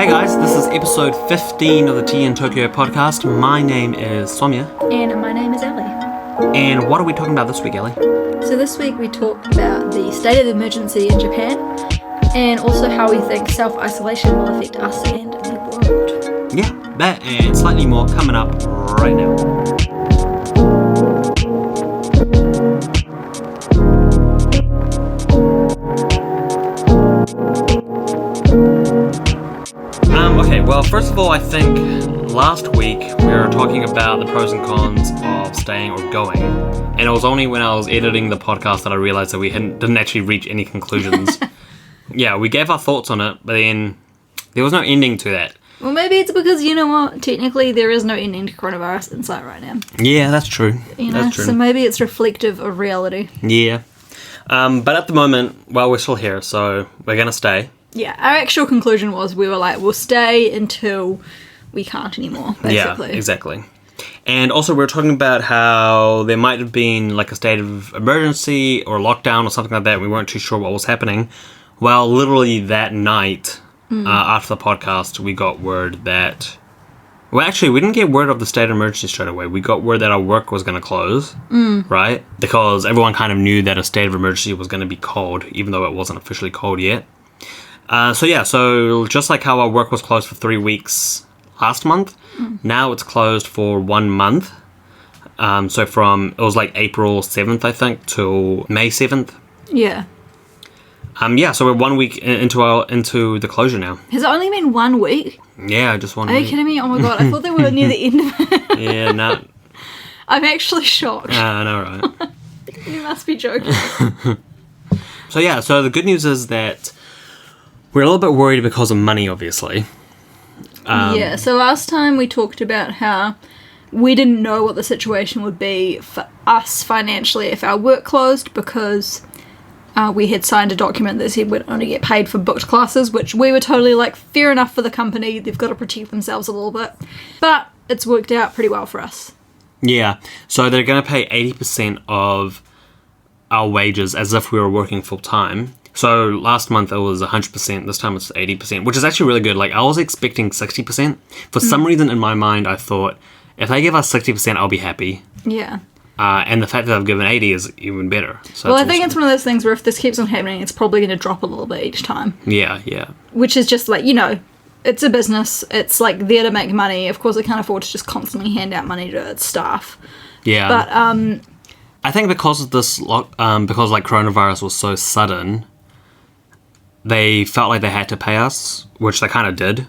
guys, this is episode 15 of the Tea in Tokyo podcast. My name is Somya. And my name is Ellie. And what are we talking about this week, Ellie? So this week we talked about the state of the emergency in Japan and also how we think self-isolation will affect us and the world. Yeah, that and slightly more coming up right now. Okay, well, first of all, I think last week we were talking about the pros and cons of staying or going, and it was only when I was editing the podcast that I realized that we didn't actually reach any conclusions. Yeah, we gave our thoughts on it, but then there was no ending to that. Well, maybe it's because, you know what, technically there is no ending to coronavirus in sight right now. Yeah, that's true. That's true. So maybe it's reflective of reality. Yeah. But at the moment, well, we're still here, so we're going to stay. Yeah, our actual conclusion was we were like, we'll stay until we can't anymore, basically. Yeah, exactly. And also we were talking about how there might have been like a state of emergency or lockdown or something like that. We weren't too sure what was happening. Well, literally that night, after the podcast, we got word that... Well, actually, we didn't get word of the state of emergency straight away. We got word that our work was going to close, right? Because everyone kind of knew that a state of emergency was going to be called, even though it wasn't officially called yet. So just like how our work was closed for 3 weeks last month, now it's closed for 1 month. So it was like April 7th, I think, till May 7th. Yeah. So we're 1 week into the closure now. Has it only been 1 week? Yeah, just 1 week. Are you kidding me? Oh my god, I thought they were near the end of it. Yeah, no. I'm actually shocked. I know, right? You must be joking. So the good news is that we're a little bit worried because of money, obviously. So last time we talked about how we didn't know what the situation would be for us financially if our work closed because we had signed a document that said we'd only get paid for booked classes, which we were totally like, fair enough for the company, they've got to protect themselves a little bit. But it's worked out pretty well for us. Yeah. So they're going to pay 80% of our wages as if we were working full-time. So last month it was 100%, this time it's 80%, which is actually really good. Like, I was expecting 60%. For some reason in my mind, I thought, if they give us 60%, I'll be happy. Yeah. And the fact that I've given 80 is even better. So well, I think it's one of those things where if this keeps on happening, it's probably going to drop a little bit each time. Yeah. Which is just like, it's a business. It's like there to make money. Of course, it can't afford to just constantly hand out money to its staff. Yeah. But I think because of this, because like coronavirus was so sudden, they felt like they had to pay us, which they kind of did,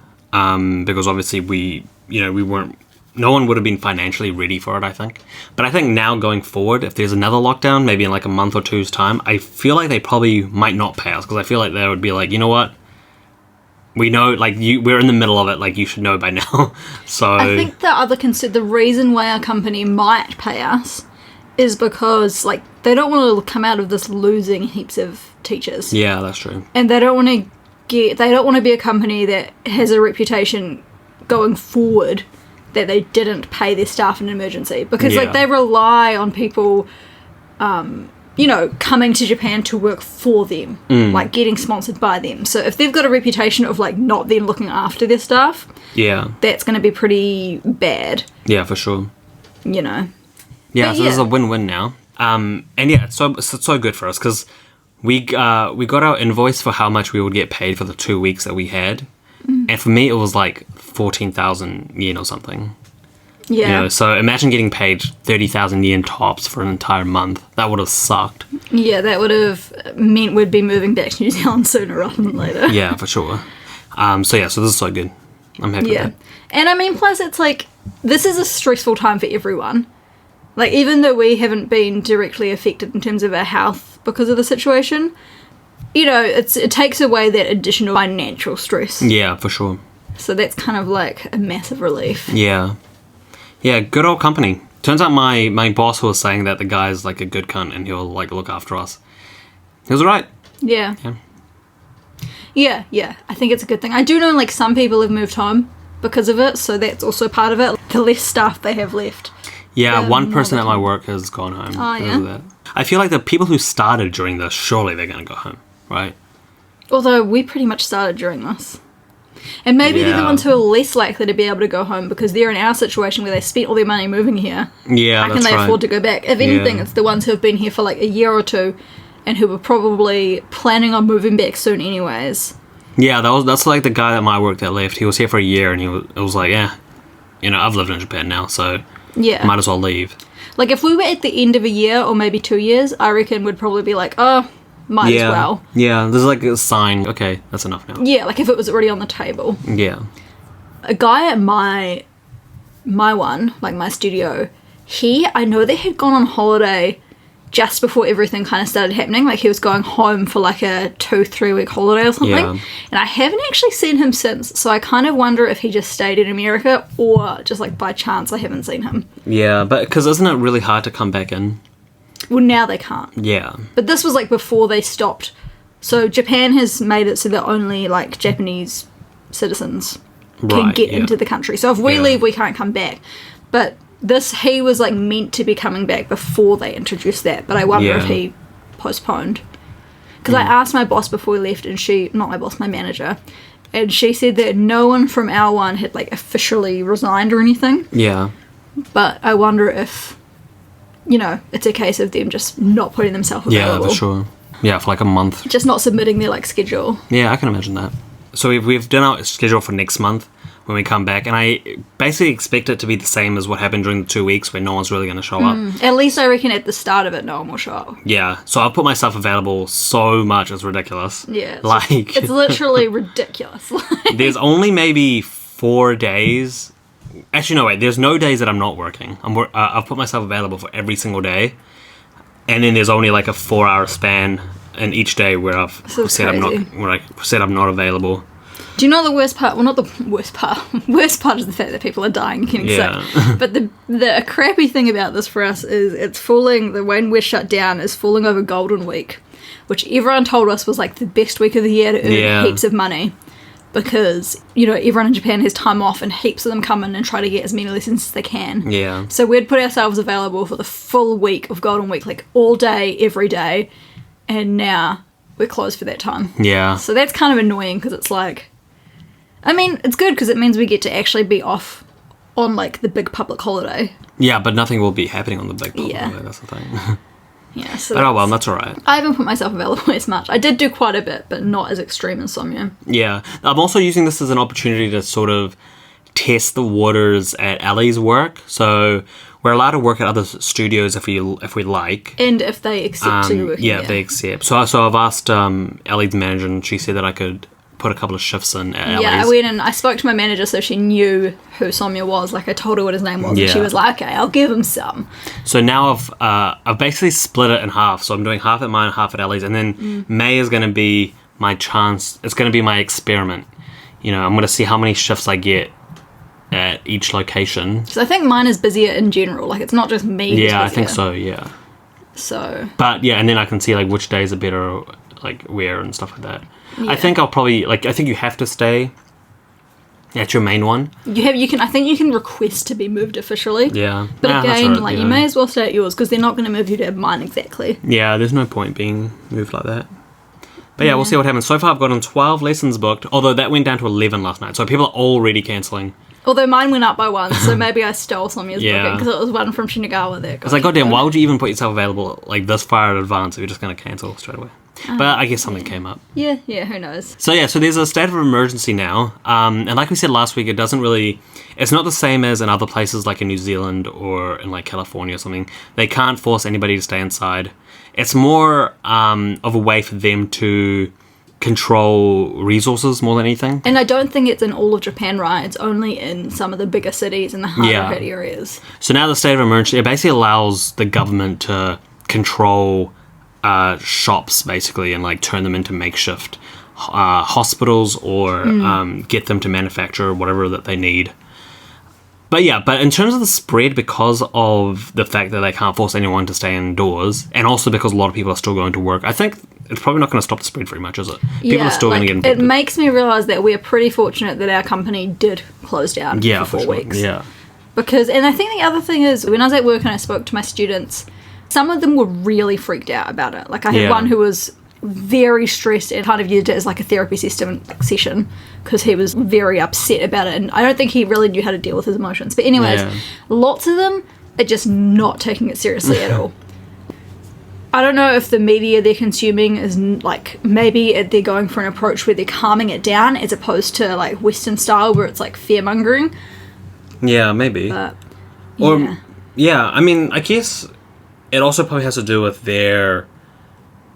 because obviously we weren't, no one would have been financially ready for it, I think. But I think now going forward, if there's another lockdown, maybe in like a month or two's time, I feel like they probably might not pay us, because I feel like they would be like, you know what, we know, like, we're in the middle of it, like, you should know by now. So I think the reason why our company might pay us is because, like, they don't want to come out of this losing heaps of teachers. Yeah, that's true. And they don't want to be a company that has a reputation going forward that they didn't pay their staff in an emergency. Because, like, they rely on people, coming to Japan to work for them. Like, getting sponsored by them. So if they've got a reputation of, like, not them looking after their staff, that's going to be pretty bad. Yeah, for sure. Yeah, so this is a win-win now. And yeah, it's so good for us, because we got our invoice for how much we would get paid for the 2 weeks that we had. And for me, it was like 14,000 yen or something. Yeah. So imagine getting paid 30,000 yen tops for an entire month. That would have sucked. Yeah, that would have meant we'd be moving back to New Zealand sooner rather than later. Yeah, for sure. So this is so good. I'm happy with that. And I mean, plus it's like, this is a stressful time for everyone. Like, even though we haven't been directly affected in terms of our health because of the situation, it takes away that additional financial stress. Yeah, for sure. So that's kind of like a massive relief. Yeah. Yeah, good old company. Turns out my boss was saying that the guy's like a good cunt and he'll like look after us. He was right. Yeah. Yeah, I think it's a good thing. I do know, like, some people have moved home because of it, so that's also part of it. The less staff they have left. Yeah, one person at my work has gone home. Oh, yeah? That. I feel like the people who started during this, surely they're going to go home, right? Although we pretty much started during this. And maybe they're the Yeah. ones who are less likely to be able to go home because they're in our situation where they spent all their money moving here. Yeah, How can that's they right. afford to go back? If anything, Yeah. it's the ones who have been here for like a year or two and who were probably planning on moving back soon anyways. Yeah, that's like the guy that my work that left. He was here for a year, and it was like, yeah, I've lived in Japan now, so Yeah. might as well leave. Like, if we were at the end of a year or maybe 2 years, I reckon we'd probably be like, oh, might Yeah, as well. yeah. There's like a sign. Okay, that's enough now. Yeah, like if it was already on the table. Yeah, A guy at my one, like my studio, I know they had gone on holiday just before everything kind of started happening. Like, he was going home for like a 2-3 week holiday or something. Yeah. And I haven't actually seen him since, so I kind of wonder if he just stayed in America or just like by chance I haven't seen him. yeah. But because isn't it really hard to come back in? Well, now they can't. Yeah, But this was like before they stopped. So Japan has made it so that only like Japanese citizens can Right, get yeah. into the country. So if we Yeah. leave, we can't come back. But he was like meant to be coming back before they introduced that. But I wonder if Yeah. he postponed. Because I asked my boss before we left, and not my boss, my manager, and she said that no one from our one had like officially resigned or anything. yeah, But I wonder if, it's a case of them just not putting themselves yeah, available. for sure. Yeah, for like a month. Just not submitting their like schedule. Yeah, I can imagine that. So we've done our schedule for next month when we come back, and I basically expect it to be the same as what happened during the 2 weeks where no one's really going to show up. At least I reckon at the start of it, no one will show up. Yeah, so I'll put myself available so much, it's ridiculous. Yeah, it's Like, It's literally ridiculous. there's only maybe 4 days. Actually, no, wait, there's no days that I'm not working. I've put myself available for every single day, and then there's only like a 4-hour span in each day where I've So said I'm not available. Do you know the worst part? Well, not the worst part. Worst part is the fact that people are dying and getting Yeah. sick. But the crappy thing about this for us is when we're shut down is falling over Golden Week, which everyone told us was like the best week of the year to earn Yeah. heaps of money. Because, everyone in Japan has time off and heaps of them come in and try to get as many lessons as they can. Yeah. So we'd put ourselves available for the full week of Golden Week, like all day, every day. And now we're closed for that time. Yeah. So that's kind of annoying because it's like, I mean, it's good because it means we get to actually be off on like the big public holiday. Yeah, but nothing will be happening on the big public Yeah. holiday, that's the thing. Yeah, so But oh well, that's alright. I haven't put myself available as much. I did do quite a bit, but not as extreme as Somya. Yeah. I'm also using this as an opportunity to sort of test the waters at Ellie's work. So we're allowed to work at other studios if we like. And if they accept you working Yeah, there. if they accept. So I've asked Ellie's manager, and she said that I could put a couple of shifts in at Ellie's. Yeah, I went and I spoke to my manager so she knew who Somya was. Like, I told her what his name was, and she Yeah. was like, okay, I'll give him some. So now I've basically split it in half. So I'm doing half at mine, half at Ellie's, and then May is going to be my chance. It's going to be my experiment. I'm going to see how many shifts I get at each location. So I think mine is busier in general. Like, it's not just me who's Yeah, I busier. think so. Yeah, So, but yeah, and then I can see like which days are better, like where and stuff like that. Yeah. I think I'll probably I think you have to stay at your main one. I think you can request to be moved officially. Yeah, But Nah, that's again, right, like, yeah. you may as well stay at yours because they're not going to move you to mine exactly. Yeah, there's no point being moved like that. But yeah, we'll see what happens. So far, I've gotten 12 lessons booked, although that went down to 11 last night. So people are already cancelling. Although mine went up by one, so maybe I stole Somya's Yeah. booking because it was one from Shinagawa there. It's like, goddamn, why would you even put yourself available like this far in advance if you're just going to cancel straight away? But I guess something came up. Yeah, who knows? So yeah, so there's a state of emergency now. And like we said last week, it's not the same as in other places like in New Zealand or in like California or something. They can't force anybody to stay inside. It's more of a way for them to control resources more than anything. And I don't think it's in all of Japan, right? It's only in some of the bigger cities and the harder Yeah. hit areas. So now the state of emergency, it basically allows the government to control shops basically and like turn them into makeshift hospitals or get them to manufacture whatever that they need. But in terms of the spread, because of the fact that they can't force anyone to stay indoors, and also because a lot of people are still going to work, I think it's probably not going to stop the spread very much, is it? People are still going to get It infected. makes me realise that we're pretty fortunate that our company did close down Yeah, for 4 sure. weeks. Yeah. And I think the other thing is, when I was at work and I spoke to my students, some of them were really freaked out about it. Like, I had Yeah. one who was very stressed and kind of used it as like a therapy session because he was very upset about it, and I don't think he really knew how to deal with his emotions. But anyways, lots of them are just not taking it seriously at all. I don't know if the media they're consuming is like, maybe they're going for an approach where they're calming it down as opposed to like Western style where it's like fear-mongering. Yeah, maybe. But, or I mean, I guess it also probably has to do with their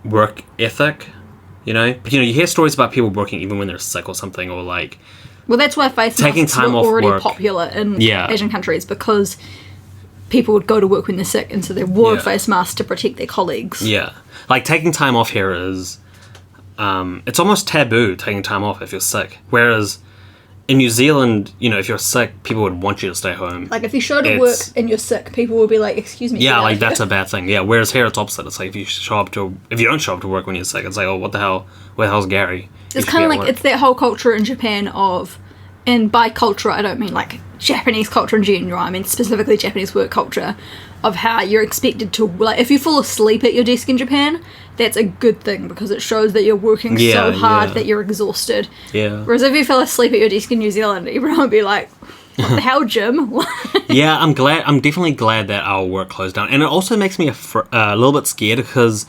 work ethic, you know? You hear stories about people working even when they're sick or something, or like... Well, that's why face taking masks time were off already work. popular in Asian countries, because people would go to work when they're sick, and so they wore face masks to protect their colleagues. Yeah. Like, taking time off here is... it's almost taboo, taking time off if you're sick. Whereas in New Zealand, if you're sick, people would want you to stay home. Like, if you show up to work and you're sick, people would be like, excuse me. Yeah, like, that's a bad thing. Yeah, whereas here it's opposite. It's like, if you don't show up to work when you're sick, it's like, oh, what the hell? Where the hell's Gary? It's kind of like, it's that whole culture in Japan of, and by culture, I don't mean like Japanese culture in general, I mean specifically Japanese work culture, of how you're expected to, like, if you fall asleep at your desk in Japan, that's a good thing because it shows that you're working so hard that you're exhausted. Yeah. Whereas if you fell asleep at your desk in New Zealand, everyone would be like, what the hell, Jim? Yeah, I'm definitely glad that our work closed down. And it also makes me a little bit scared because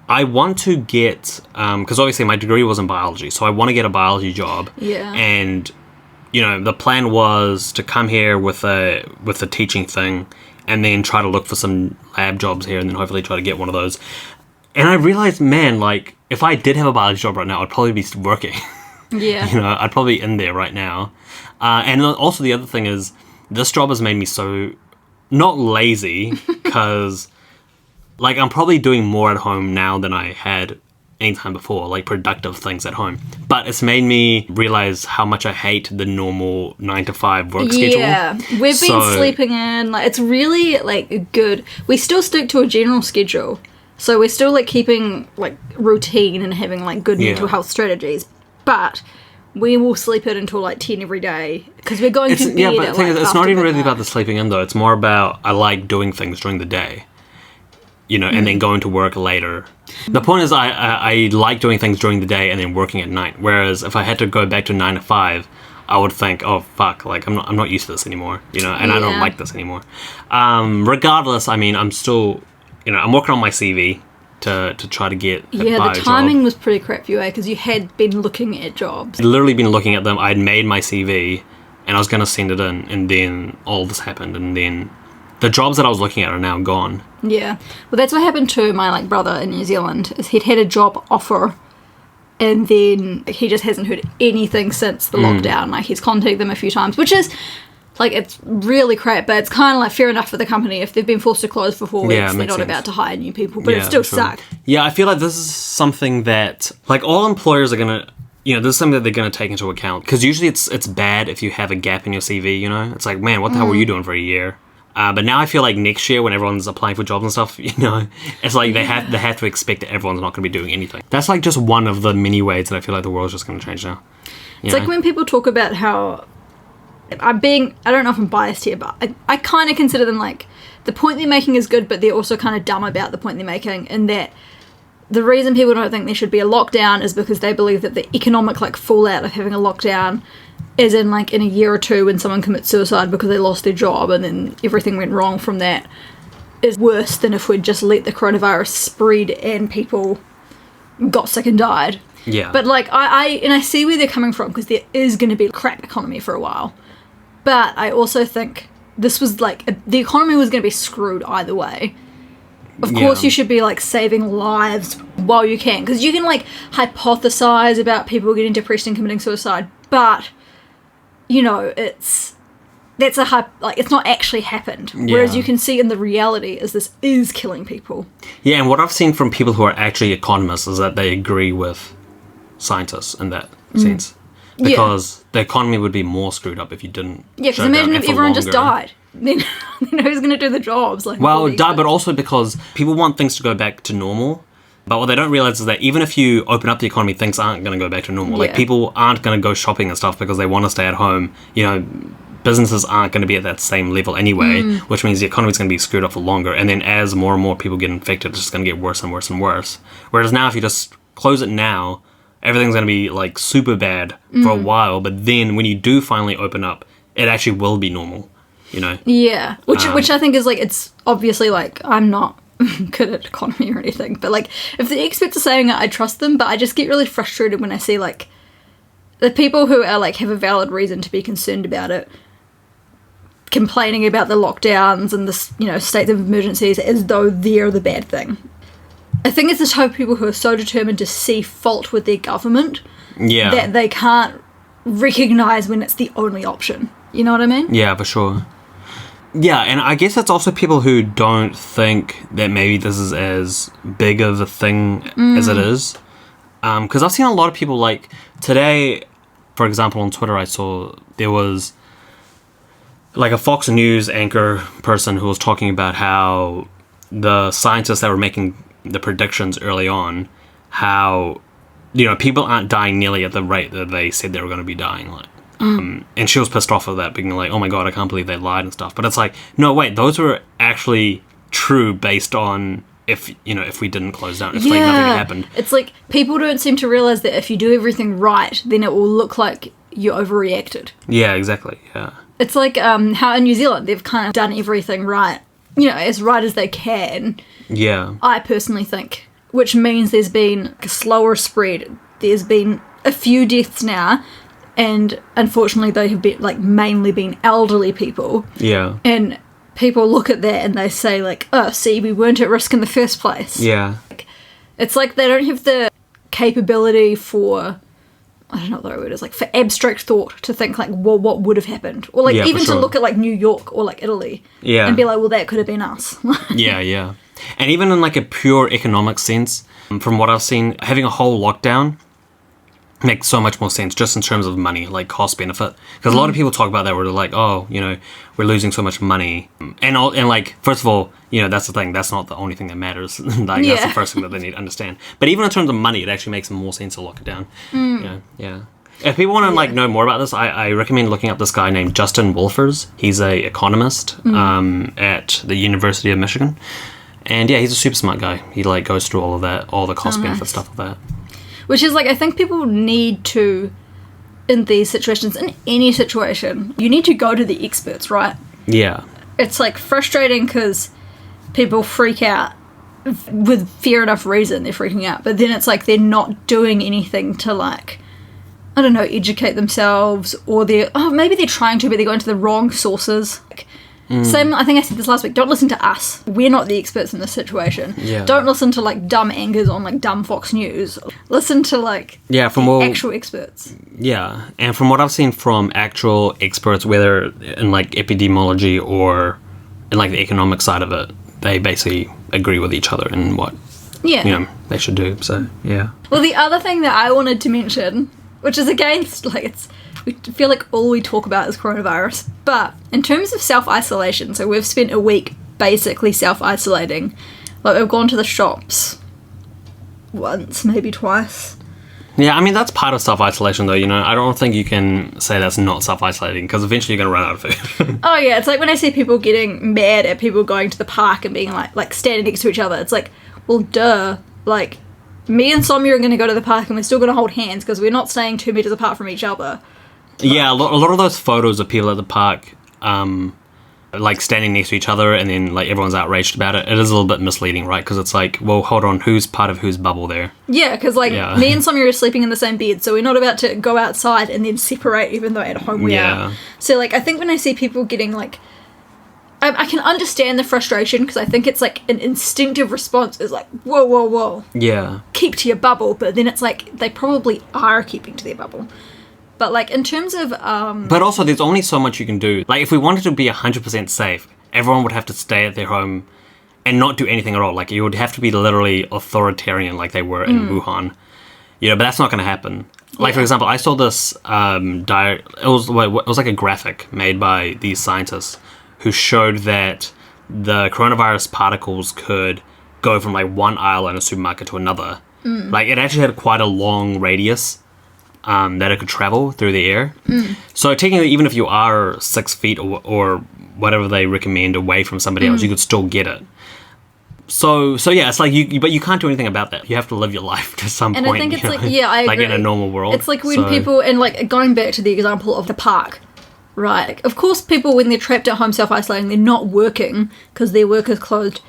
I want to get, because obviously my degree was in biology, so I want to get a biology job. Yeah. And, the plan was to come here with a teaching thing and then try to look for some lab jobs here and then hopefully try to get one of those. And I realized, man, like, if I did have a biology job right now, I'd probably be working. Yeah. I'd probably be in there right now. And also the other thing is, this job has made me so, not lazy, because, like, I'm probably doing more at home now than I had anytime before, like productive things at home. But it's made me realize how much I hate the normal 9-to-5 work schedule. Yeah, we've been sleeping in. Like, it's really, like, good. We still stick to a general schedule. So we're still, like, keeping, like, routine and having, like, good mental health strategies. But we will sleep in until, like, 10 every day. Because we're going to bed but the thing is, it's not even really midnight. about the sleeping in, though. It's more about, I like doing things during the day. And then going to work later. The point is, I like doing things during the day and then working at night. Whereas if I had to go back to 9 to 5, I would think, oh fuck, like I'm not used to this anymore, and I don't like this anymore. Regardless, I mean, I'm still, I'm working on my CV to try to get the timing was pretty crap for you, because you had been looking at jobs. I'd literally been looking at them. I'd made my CV, and I was going to send it in, and then all this happened, and then the jobs that I was looking at are now gone. Yeah. Well, that's what happened to my, like, brother in New Zealand, is he'd had a job offer, and then he just hasn't heard anything since the lockdown. Like, he's contacted them a few times, which is, like, it's really crap, but it's kind of, like, fair enough for the company. If they've been forced to close for 4 weeks, they're not about to hire new people, but it still sucks. Yeah, I feel like this is something that, like, all employers are going to, this is something that they're going to take into account, because usually it's bad if you have a gap in your CV, It's like, man, what the hell were you doing for a year? But now I feel like next year, when everyone's applying for jobs and stuff, it's like they have to expect that everyone's not going to be doing anything. That's like just one of the many ways that I feel like the world's just going to change now. It's like when people talk about how I don't know if I'm biased here, but I kind of consider them like, the point they're making is good, but they're also kind of dumb about the point they're making, in that the reason people don't think there should be a lockdown is because they believe that the economic, like, fallout of having a lockdown, as in, like, in a year or two when someone commits suicide because they lost their job and then everything went wrong from that, is worse than if we'd just let the coronavirus spread and people got sick and died. Yeah. But, like, I see where they're coming from, because there is going to be a crap economy for a while. But I also think this was, like, the economy was going to be screwed either way. Of course you should be, like, saving lives while you can, because you can, like, hypothesize about people getting depressed and committing suicide, but it's not actually happened. Whereas you can see in the reality is this is killing people. Yeah, and what I've seen from people who are actually economists is that they agree with scientists in that sense. Because the economy would be more screwed up if you didn't. Yeah, because imagine if everyone just died. Then who's going to do the jobs? Like, but also because people want things to go back to normal. But what they don't realize is that even if you open up the economy, things aren't going to go back to normal. Like, people aren't going to go shopping and stuff because they want to stay at home. Businesses aren't going to be at that same level anyway, which means the economy's going to be screwed up for longer. And then as more and more people get infected, it's just going to get worse and worse and worse. Whereas now, if you just close it now, everything's going to be like super bad for a while, but then when you do finally open up, it actually will be normal, you know? Yeah, which I think is like, it's obviously like, I'm not good at economy or anything, but like, if the experts are saying it, I trust them, but I just get really frustrated when I see like, the people who are like, have a valid reason to be concerned about it, complaining about the lockdowns and the, you know, states of emergencies as though they're the bad thing. I think it's the type of people who are so determined to see fault with their government that they can't recognise when it's the only option. You know what I mean? Yeah, for sure. Yeah, and I guess it's also people who don't think that maybe this is as big of a thing as it is. Because I've seen a lot of people, like, today, for example, on Twitter, I saw there was like a Fox News anchor person who was talking about how the scientists that were making the predictions early on, how, you know, people aren't dying nearly at the rate that they said they were going to be dying, like. And she was pissed off of that, being like, oh my god, I can't believe they lied and stuff. But it's like, no, wait, those were actually true based on if we didn't close down, if like nothing had happened. It's like, people don't seem to realise that if you do everything right, then it will look like you overreacted. Yeah, exactly, yeah. It's like how in New Zealand, they've kind of done everything right, you know, as right as they can. Yeah. I personally think, which means there's been a slower spread. There's been a few deaths now, and unfortunately they have been, like, mainly been elderly people. Yeah. And people look at that and they say, like, oh, see, we weren't at risk in the first place. Yeah. It's like they don't have the capability for, I don't know what the right word is, like, for abstract thought to think, like, well, what would have happened? Or, like, even to look at, like, New York or, like, Italy. Yeah. And be like, well, that could have been us. Yeah. And even in, like, a pure economic sense, from what I've seen, having a whole lockdown makes so much more sense just in terms of money, like cost benefit. Because a lot of people talk about that where they're like, oh, you know, we're losing so much money. And like, first of all, you know, that's the thing. That's not the only thing that matters. Like, that's the first thing that they need to understand. But even in terms of money, it actually makes more sense to lock it down. You know, yeah. If people want to like know more about this, I recommend looking up this guy named Justin Wolfers. He's a economist at the University of Michigan. And yeah, he's a super smart guy. He like goes through all of that, all the cost benefit stuff of that. Which is like, I think people need to, in these situations, in any situation, you need to go to the experts, right? Yeah. It's like frustrating because people freak out with fair enough reason, they're freaking out. But then it's like they're not doing anything to, like, I don't know, educate themselves, or maybe they're trying to, but they're going to the wrong sources. Same, I think I said this last week, don't listen to us. We're not the experts in this situation. Yeah. Don't listen to, like, dumb angers on, like, dumb Fox News. Listen to, like, actual experts. Yeah, and from what I've seen from actual experts, whether in, like, epidemiology or in, like, the economic side of it, they basically agree with each other in what, you know, they should do, so, yeah. Well, the other thing that I wanted to mention, which is against, like, we feel like all we talk about is coronavirus. But in terms of self-isolation, so we've spent a week basically self-isolating. Like, we've gone to the shops once, maybe twice. Yeah, I mean, that's part of self-isolation, though, you know. I don't think you can say that's not self-isolating, because eventually you're going to run out of food. Oh, yeah, it's like when I see people getting mad at people going to the park and being, like standing next to each other. It's like, well, duh. Like, me and Sonia are going to go to the park and we're still going to hold hands because we're not staying 2 meters apart from each other. Yeah, a lot of those photos of people at the park, like standing next to each other and then like everyone's outraged about it, it is a little bit misleading, right? Because it's like, well, hold on, who's part of whose bubble there? Yeah, because like me and Sonia are sleeping in the same bed, so we're not about to go outside and then separate, even though at home we are. So like, I think when I see people getting like, I can understand the frustration because I think it's like an instinctive response is like, whoa. Yeah. Keep to your bubble, but then it's like they probably are keeping to their bubble. But, like, in terms of... But also, there's only so much you can do. Like, if we wanted to be 100% safe, everyone would have to stay at their home and not do anything at all. Like, you would have to be literally authoritarian like they were in Wuhan. You know, but that's not going to happen. Like, for example, I saw this it was like a graphic made by these scientists who showed that the coronavirus particles could go from, like, one aisle in a supermarket to another. Like, it actually had quite a long radius that it could travel through the air. So technically, even if you are 6 feet or whatever they recommend away from somebody else, you could still get it. So yeah, it's like but you can't do anything about that. You have to live your life to some And point. I think it's you like, know? yeah, I agree. Like in a normal world. It's like when people, and like going back to the example of the park, right? Of course, people, when they're trapped at home self-isolating, they're not working because their work is closed.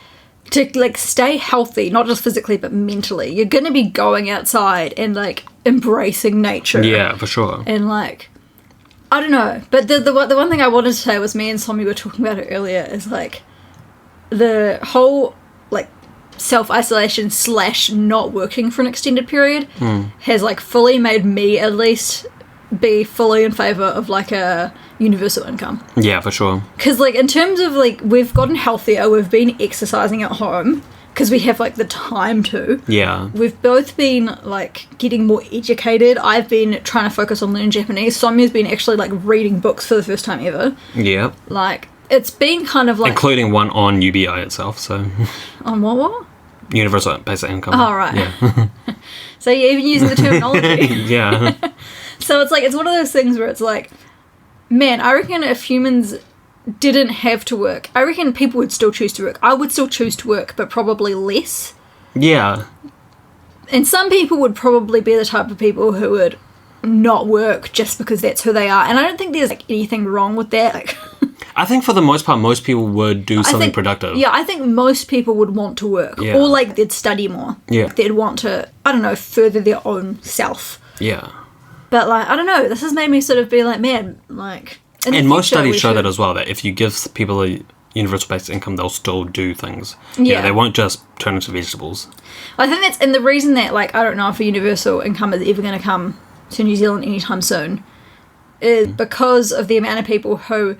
To like stay healthy, not just physically but mentally, you're going to be going outside and like embracing nature. Yeah, for sure. And like, I don't know, but the one thing I wanted to say was, me and Somi were talking about it earlier, is like the whole like self-isolation / not working for an extended period has like fully made me at least be fully in favour of like a universal income. Yeah, for sure. Because like in terms of like, we've gotten healthier, we've been exercising at home because we have like the time to. Yeah. We've both been like getting more educated. I've been trying to focus on learning Japanese. Somia's been actually like reading books for the first time ever. Yeah. Like it's been kind of like, including one on UBI itself, so on what? Universal Basic Income. Oh, right. Yeah. So you're even using the terminology. Yeah. So it's like, it's one of those things where it's like, man, I reckon if humans didn't have to work, I reckon people would still choose to work. I would still choose to work, but probably less. Yeah. And some people would probably be the type of people who would not work just because that's who they are. And I don't think there's like anything wrong with that. Like, I think for the most part, most people would do something think, productive. Yeah, I think most people would want to work. Yeah. Or like they'd study more. Yeah. They'd want to, I don't know, further their own self. Yeah. But like, I don't know, this has made me sort of be like, man, like... And most studies show that as well, that if you give people a universal basic income, they'll still do things. Yeah. They won't just turn into vegetables. I think that's... And the reason that, like, I don't know if a universal income is ever going to come to New Zealand anytime soon is because of the amount of people who,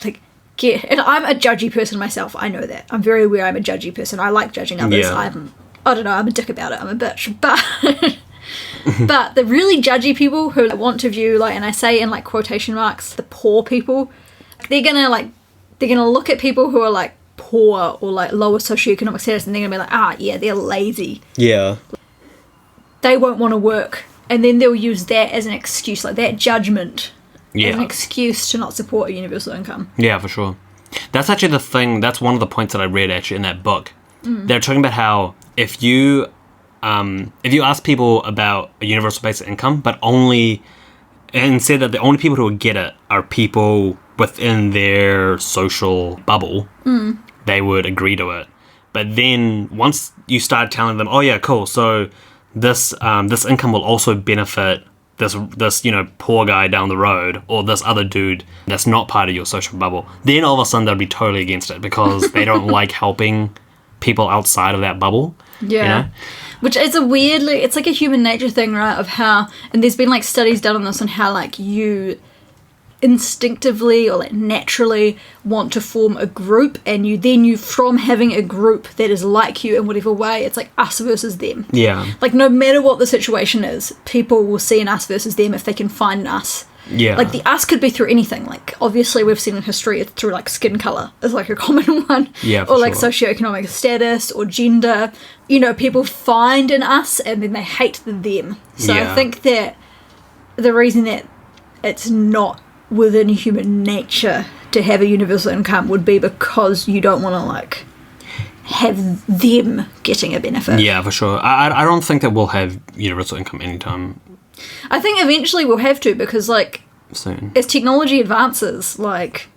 like, get... And I'm a judgy person myself, I know that. I'm very aware I'm a judgy person. I like judging others. Yeah. I don't know, I'm a dick about it. I'm a bitch. But... But the really judgy people who want to view, like, and I say in like quotation marks, the poor people, they're gonna look at people who are like poor or like lower socioeconomic status, and they're gonna be like, yeah, they're lazy. Yeah. They won't want to work, and then they'll use that as an excuse, like that judgment, as an excuse to not support a universal income. Yeah, for sure. That's actually the thing. That's one of the points that I read actually in that book. They're talking about how if you ask people about a universal basic income, and said that the only people who would get it are people within their social bubble, they would agree to it. But then once you start telling them, oh yeah, cool, so this income will also benefit this poor guy down the road, or this other dude that's not part of your social bubble, then all of a sudden they'll be totally against it because they don't like helping people outside of that bubble. Yeah. You know? Which is it's like a human nature thing, right? Of how, and there's been like studies done on this, on how like you instinctively or like naturally want to form a group, and you from having a group that is like you in whatever way, it's like us versus them. Yeah. Like no matter what the situation is, people will see an us versus them if they can find an us. Yeah. Like the us could be through anything. Like obviously we've seen in history it's through like skin colour is like a common one. Yeah. Or like socioeconomic status or gender. You know, people find an us and then they hate them. So I think that the reason that it's not within human nature to have a universal income would be because you don't want to like have them getting a benefit. Yeah, for sure. I don't think that we'll have universal income anytime I think eventually we'll have to, because like soon. As technology advances, like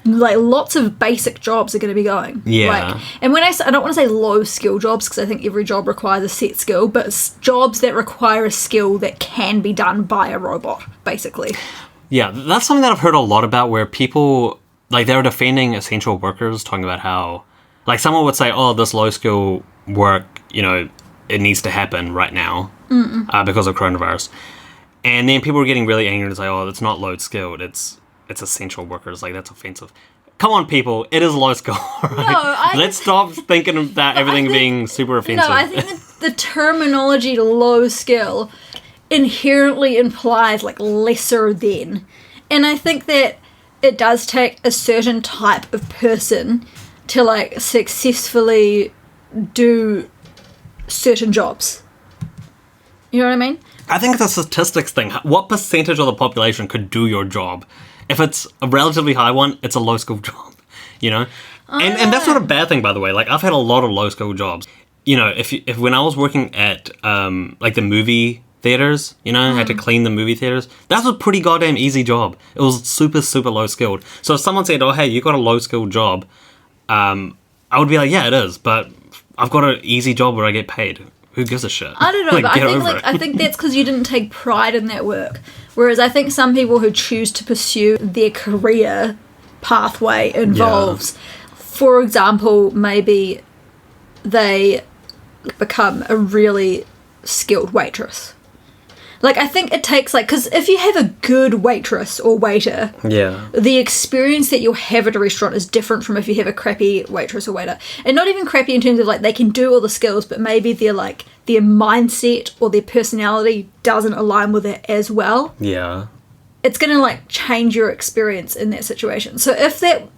lots of basic jobs are going to be going. Yeah. Like, and when I don't want to say low skill jobs, because I think every job requires a set skill, but it's jobs that require a skill that can be done by a robot, basically. Yeah, that's something that I've heard a lot about, where people, like, they were defending essential workers, talking about how, like, someone would say, oh, this low skill work, you know, it needs to happen right now because of coronavirus. And then people were getting really angry and say, oh, it's not low skilled, it's essential workers. Like, that's offensive. Come on, people, it is low skill. Right? No, let's stop thinking about everything being super offensive. No, I think the terminology low skill inherently implies like lesser than. And I think that it does take a certain type of person to like successfully do certain jobs. You know what I mean? I think it's a statistics thing. What percentage of the population could do your job? If it's a relatively high one, it's a low skill job, you know? And that's not a bad thing, by the way. Like, I've had a lot of low-skill jobs. You know, if when I was working at, like, the movie theaters, you know, I had to clean the movie theaters, that was a pretty goddamn easy job. It was super, super low-skilled. So if someone said, oh, hey, you got a low-skilled job, I would be like, yeah, it is, but I've got an easy job where I get paid. Who gives a shit? I don't know, but I think that's because you didn't take pride in that work. Whereas I think some people who choose to pursue their career pathway involves, for example, maybe they become a really skilled waitress. Like, I think it takes, like, because if you have a good waitress or waiter, the experience that you'll have at a restaurant is different from if you have a crappy waitress or waiter. And not even crappy in terms of, like, they can do all the skills, but maybe their mindset or their personality doesn't align with it as well. Yeah. It's going to, like, change your experience in that situation. So if that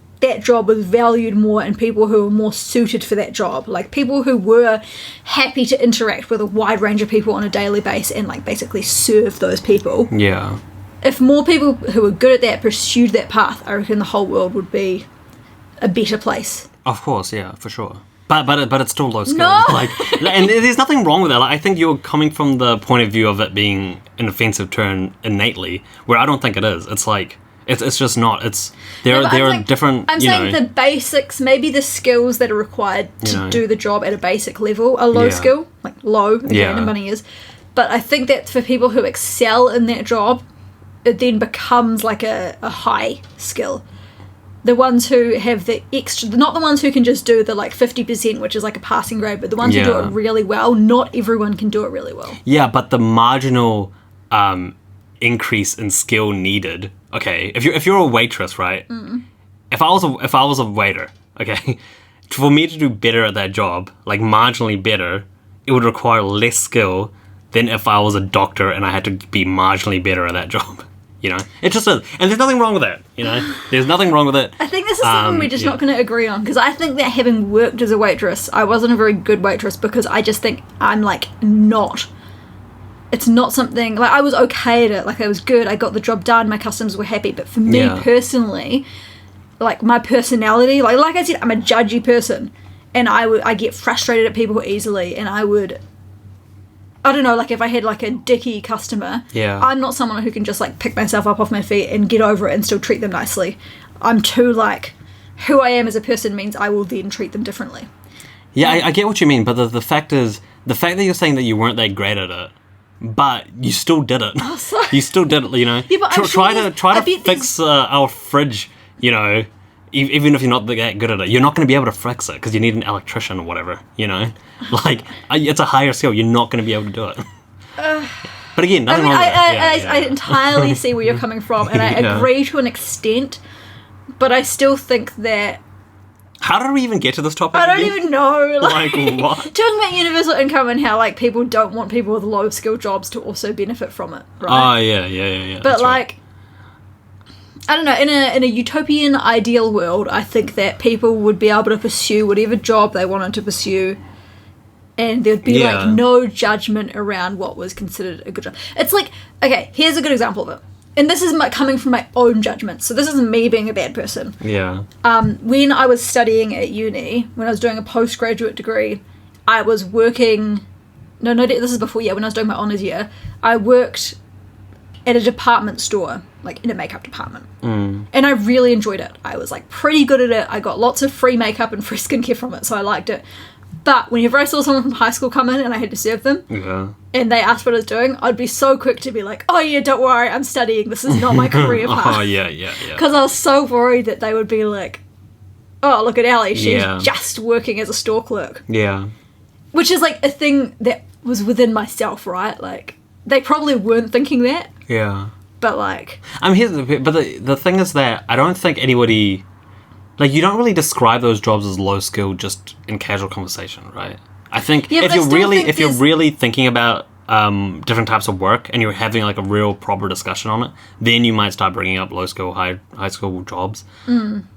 job was valued more in people who were more suited for that job, like people who were happy to interact with a wide range of people on a daily basis and, like, basically serve those people. Yeah. If more people who were good at that pursued that path, I reckon the whole world would be a better place. Of course, yeah, for sure. But it's still low skill. No! Like, and there's nothing wrong with that. Like, I think you're coming from the point of view of it being an offensive term innately, where I don't think it is. It's like, it's just not. There are different. I'm saying the basics, maybe the skills that are required to do the job at a basic level are low skill, like low, again, in money is. But I think that for people who excel in that job, it then becomes like a high skill. The ones who have the extra, not the ones who can just do the, like, 50%, which is like a passing grade, but the ones who do it really well. Not everyone can do it really well. Yeah, but the marginal increase in skill needed. Okay, if you're a waitress, right? If I was a waiter, okay, for me to do better at that job, like marginally better, it would require less skill than if I was a doctor and I had to be marginally better at that job. You know, it just is, and there's nothing wrong with that. You know, there's nothing wrong with it. I think this is something we're just not going to agree on, because I think that having worked as a waitress, I wasn't a very good waitress because I just think I'm, like, not. It's not something, like, I was okay at it, like, I was good, I got the job done, my customers were happy, but for me personally, like, my personality, like I said, I'm a judgy person, and I get frustrated at people easily, and I don't know, like, if I had, like, a dicky customer, I'm not someone who can just, like, pick myself up off my feet and get over it and still treat them nicely. I'm too, like, who I am as a person means I will then treat them differently. Yeah, I get what you mean, but the fact is, the fact that you're saying that you weren't that great at it, but you still did it. Oh, sorry. You still did it, you know. Yeah, but try to fix our fridge, you know. Even if you're not that good at it, you're not going to be able to fix it because you need an electrician or whatever, you know? Like, it's a higher skill. You're not going to be able to do it. But again, nothing wrong with that. I entirely see where you're coming from, and I agree to an extent, but I still think that... How did we even get to this topic I don't even know. Like what? Talking about universal income and how, like, people don't want people with low-skill jobs to also benefit from it, right? Oh, yeah. But, like... Right. I don't know, in a utopian ideal world, I think that people would be able to pursue whatever job they wanted to pursue, and there'd be, like, no judgment around what was considered a good job. It's like, okay, here's a good example of it. And this is coming from my own judgment, so this isn't me being a bad person. Yeah. When I was studying at uni, when I was doing a postgraduate degree, I was working... No, this is before, when I was doing my honours year, I worked at a department store, like, in a makeup department. And I really enjoyed it. I was, like, pretty good at it. I got lots of free makeup and free skincare from it, so I liked it. But whenever I saw someone from high school come in and I had to serve them, and they asked what I was doing, I'd be so quick to be like, oh yeah, don't worry, I'm studying. This is not my career path. Oh, yeah. Because I was so worried that they would be like, oh, look at Allie, she's just working as a store clerk. Yeah. Which is, like, a thing that was within myself, right? Like, they probably weren't thinking that. Yeah. But, like... the thing is that I don't think anybody... Like, you don't really describe those jobs as low skill just in casual conversation, right? I think if you're really thinking about different types of work and you're having, like, a real proper discussion on it, then you might start bringing up low skill, high skill jobs.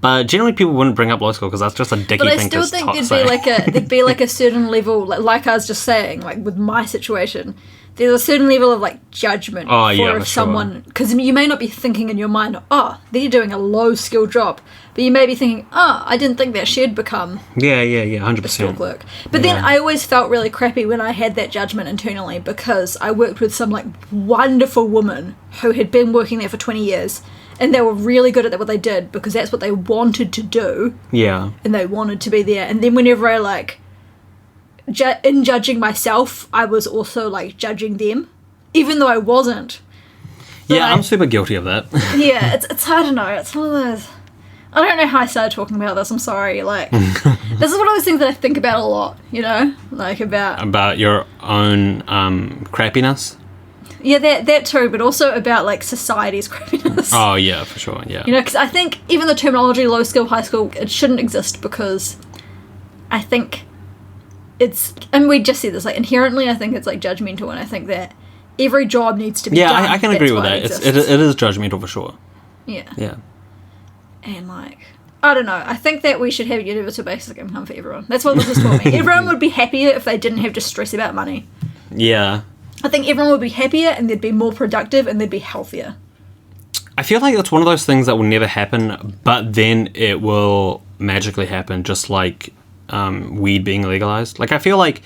But generally people wouldn't bring up low skill because that's just a dicky thing to say. But I still think there'd be like a certain level, like I was just saying, like with my situation, there's a certain level of like judgment for someone, because you may not be thinking in your mind, oh, they're doing a low skill job, but you may be thinking, oh, I didn't think that she'd become 100% a store clerk. But then I always felt really crappy when I had that judgment internally, because I worked with some like wonderful woman who had been working there for 20 years, and they were really good at what they did because that's what they wanted to do. Yeah. And they wanted to be there. And then whenever I like in judging myself, I was also like judging them, even though I wasn't. But yeah, I'm super guilty of that. Yeah, it's hard to know. It's one of those. I don't know how I started talking about this. I'm sorry. Like, this is one of those things that I think about a lot. You know, like about your own crappiness. Yeah, that too, but also about like society's crappiness. Oh yeah, for sure. Yeah. You know, because I think even the terminology low skill, high skill, it shouldn't exist, because I think it's, and we just said this, like inherently I think it's like judgmental, and I think that every job needs to be done. I can agree with that. It is judgmental for sure. Yeah. Yeah. And like, I don't know, I think that we should have universal basic income for everyone. That's what this has taught me. Everyone would be happier if they didn't have to stress about money. Yeah. I think everyone would be happier, and they'd be more productive, and they'd be healthier. I feel like it's one of those things that will never happen, but then it will magically happen, just like weed being legalized. Like, I feel like,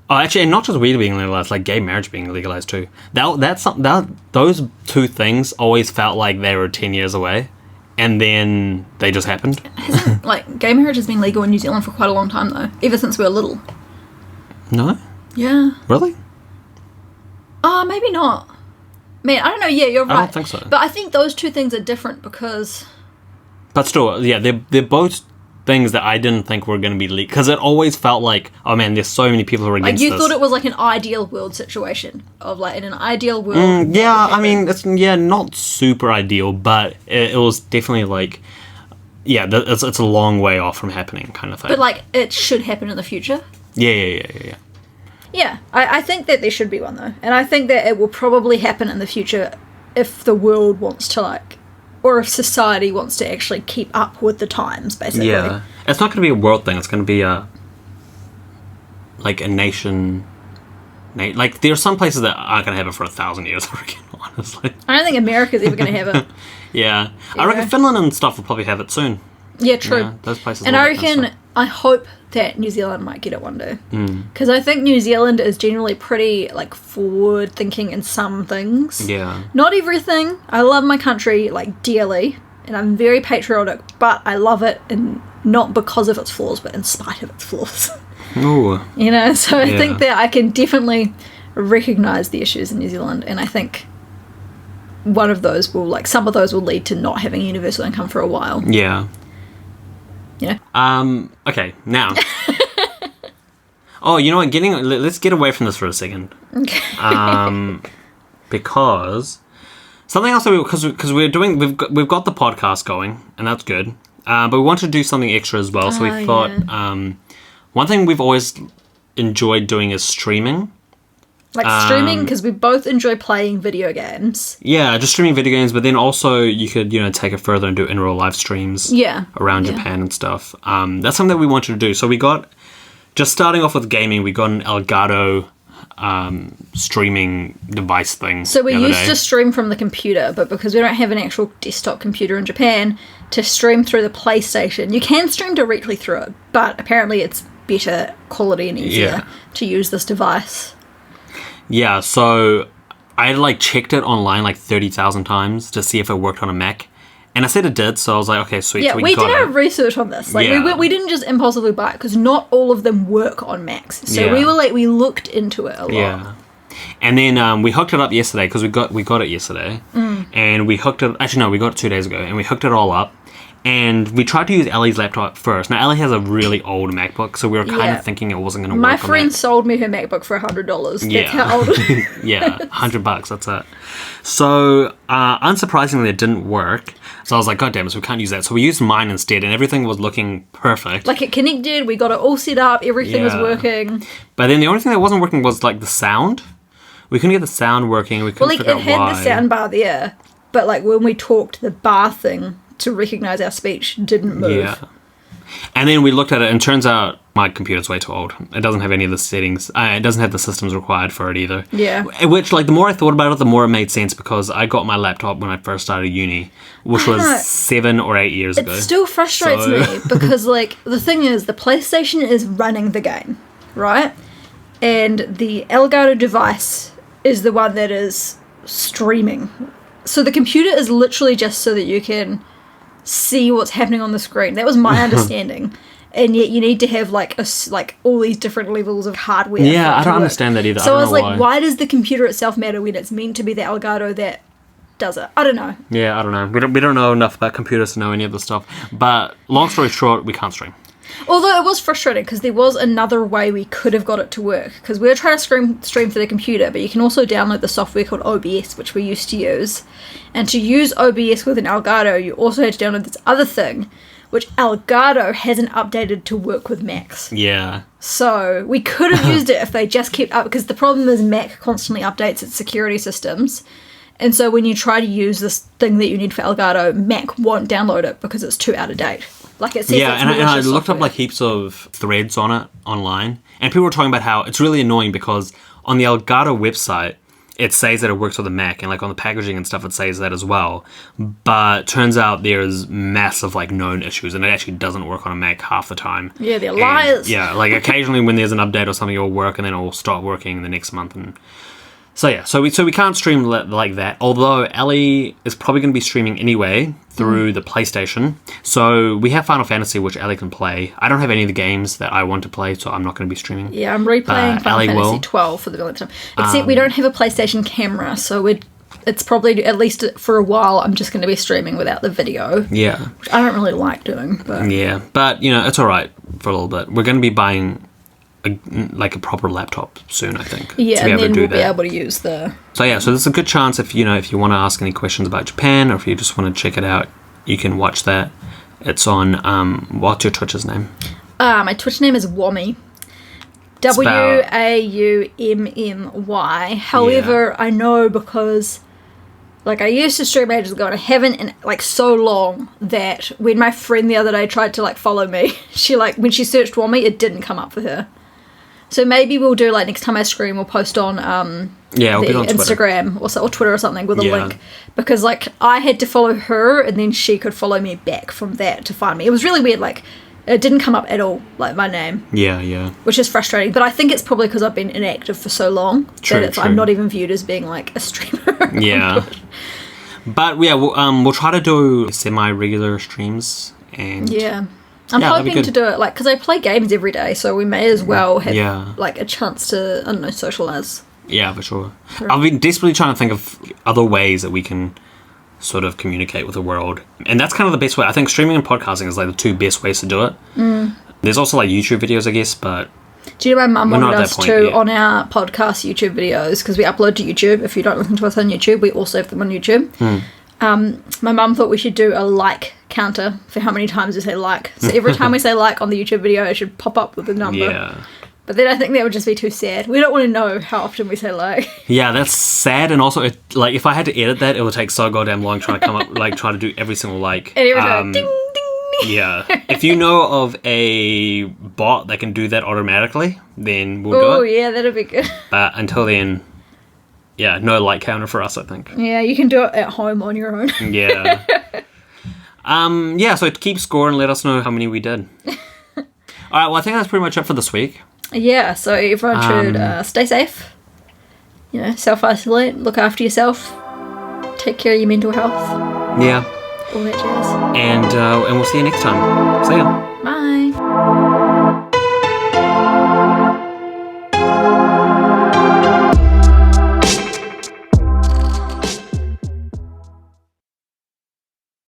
actually, and not just weed being legalized, like gay marriage being legalized too. Those two things always felt like they were 10 years away, and then they just happened. Hasn't, like, gay marriage has been legal in New Zealand for quite a long time, though, ever since we were little. No? Yeah. Really? Oh, maybe not. Man, I don't know. Yeah, you're right. I don't think so. But I think those two things are different because... But still, yeah, they're both things that I didn't think were going to be leaked. Because it always felt like, oh man, there's so many people who are against this. Like, you thought it was like an ideal world situation. Of like, in an ideal world... yeah, I mean, it's not super ideal, but it was definitely like... Yeah, it's a long way off from happening kind of thing. But like, it should happen in the future. Yeah. Yeah, I think that there should be one, though. And I think that it will probably happen in the future if the world wants to, like... Or if society wants to actually keep up with the times, basically. Yeah. It's not going to be a world thing. It's going to be a nation... Like, there are some places that aren't going to have it for 1,000 years, I reckon, honestly. I don't think America's ever going to have it. Yeah. I reckon Finland and stuff will probably have it soon. Yeah, true. Yeah, those places. And I reckon, I hope that New Zealand might get it one day. Because I think New Zealand is generally pretty, like, forward-thinking in some things. Yeah. Not everything. I love my country, like, dearly. And I'm very patriotic. But I love it, and not because of its flaws, but in spite of its flaws. Ooh. You know? So I think that I can definitely recognise the issues in New Zealand. And I think one of those will, like, some of those will lead to not having universal income for a while. Yeah. Yeah. Okay, now. Oh, you know what? Let's get away from this for a second. Okay. Because something else because we've got the podcast going, and that's good. But we want to do something extra as well. So we thought one thing we've always enjoyed doing is streaming. Like streaming, because we both enjoy playing video games. Yeah, just streaming video games, but then also you could, take it further and do in-real live streams around Japan and stuff. That's something that we wanted to do. So we got, just starting off with gaming, we got an Elgato streaming device thing. So we used to stream from the computer, but because we don't have an actual desktop computer in Japan, to stream through the PlayStation, you can stream directly through it, but apparently it's better quality and easier to use this device. Yeah, so I checked it online 30,000 times to see if it worked on a Mac. And I said it did, so I was like, okay, sweet. Yeah, so we did our research on this. We didn't just impulsively buy it, because not all of them work on Macs. So we looked into it a lot. Yeah. And then we hooked it up yesterday, because we got it yesterday. And we hooked it... Actually, no, we got it 2 days ago. And we hooked it all up. And we tried to use Ellie's laptop first. Now, Ellie has a really old MacBook, so we were kind of thinking it wasn't going to work. My friend sold me her MacBook for $100. Yeah. That's how old it is. Yeah, $100, that's it. So, unsurprisingly, it didn't work. So I was like, God damn it, so we can't use that. So we used mine instead, and everything was looking perfect. Like, it connected, we got it all set up, everything was working. But then the only thing that wasn't working was, the sound. We couldn't get the sound working, we couldn't figure out why. It had the sound bar there, but, when we talked, the bar thing to recognise our speech didn't move. Yeah. And then we looked at it, and turns out My computer's way too old. It doesn't have any of the settings. It doesn't have the systems required for it either. Yeah. Which, like, the more I thought about it, the more it made sense, because I got my laptop when I first started uni, which was 7 or 8 years ago. It still frustrates me because, like, the thing is, the PlayStation is running the game, right? And the Elgato device is the one that is streaming. So the computer is literally just so that you can see what's happening on the screen. That was my understanding. And yet you need to have like all these different levels of hardware. Yeah, I don't understand that either. So I was like, why. why does the computer itself matter when it's meant to be the Elgato that does it? I don't know. Yeah, I don't know. We don't know enough about computers to know any of this stuff. But long story short, we can't stream. Although it was frustrating because there was another way we could have got it to work. Because we were trying to stream for the computer, but you can also download the software called OBS, which we used to use. And to use OBS with an Elgato, you also had to download this other thing, which Elgato hasn't updated to work with Macs. Yeah. So we could have used it if they just kept up, because the problem is Mac constantly updates its security systems. And so when you try to use this thing that you need for Elgato, Mac won't download it because it's too out of date. Like it says, yeah, and I looked up like heaps of threads on it online, and people were talking about how it's really annoying because on the Elgato website, it says that it works with a Mac, and like on the packaging and stuff, it says that as well. But turns out there's massive like known issues, and it actually doesn't work on a Mac half the time. Yeah, they're liars. Yeah, like occasionally when there's an update or something, it'll work, and then it'll stop working the next month. And so yeah, so we can't stream like that. Although Ellie is probably going to be streaming anyway through the PlayStation. So we have Final Fantasy, which Ellie can play. I don't have any of the games that I want to play, so I'm not going to be streaming. Yeah, I'm replaying Final Fantasy 12 for the millionth time. Except we don't have a PlayStation camera, so it's probably, at least for a while, I'm just going to be streaming without the video. Yeah. Which I don't really like doing. But yeah, but you know, it's all right for a little bit. We're going to be buying a proper laptop soon, I think. Yeah, and then we'll be able to use the... So yeah, so there's a good chance if you want to ask any questions about Japan, or if you just want to check it out, you can watch that. It's on, what's your Twitch's name? My Twitch name is Wammy. WAUMMY. However, yeah. I know because... Like, I used to stream ages ago, and I haven't in, like, so long that when my friend the other day tried to, like, follow me, she, like, when she searched Wammy, it didn't come up for her. So maybe we'll do, like, next time I stream, we'll post on, yeah, the on Instagram or Twitter or something with a link. Because, like, I had to follow her, and then she could follow me back from that to find me. It was really weird, like... It didn't come up at all, like my name. Yeah. Which is frustrating. But I think it's probably because I've been inactive for so long that I'm not even viewed as being, like, a streamer. Yeah. But, yeah, we'll try to do semi-regular streams. And yeah. I'm hoping to do it, like, because I play games every day, so we may as well have, like, a chance to, I don't know, socialise. Yeah, for sure. I've been desperately trying to think of other ways that we can... sort of communicate with the world, and that's kind of the best way. I think streaming and podcasting is like the two best ways to do it. There's also like YouTube videos, I guess, but do you know my mum wanted us to on our podcast YouTube videos, because we upload to YouTube. If you don't listen to us on YouTube, we also have them on YouTube. My mum thought we should do a like counter for how many times we say like, so every time we say like on the YouTube video, it should pop up with a number. Yeah. But then I think that would just be too sad. We don't want to know how often we say like. Yeah, that's sad, and also, like, if I had to edit that, it would take so goddamn long trying to come up, like, trying to do every single like. And every time, ding, ding. Yeah. If you know of a bot that can do that automatically, then we'll do it. Oh, yeah, that'd be good. But until then, yeah, no like counter for us, I think. Yeah, you can do it at home on your own. Yeah. Yeah, so keep score and let us know how many we did. All right, well, I think that's pretty much it for this week. Yeah, so everyone should stay safe, self-isolate, look after yourself, take care of your mental health. Yeah. All that jazz. And we'll see you next time. See ya. Bye.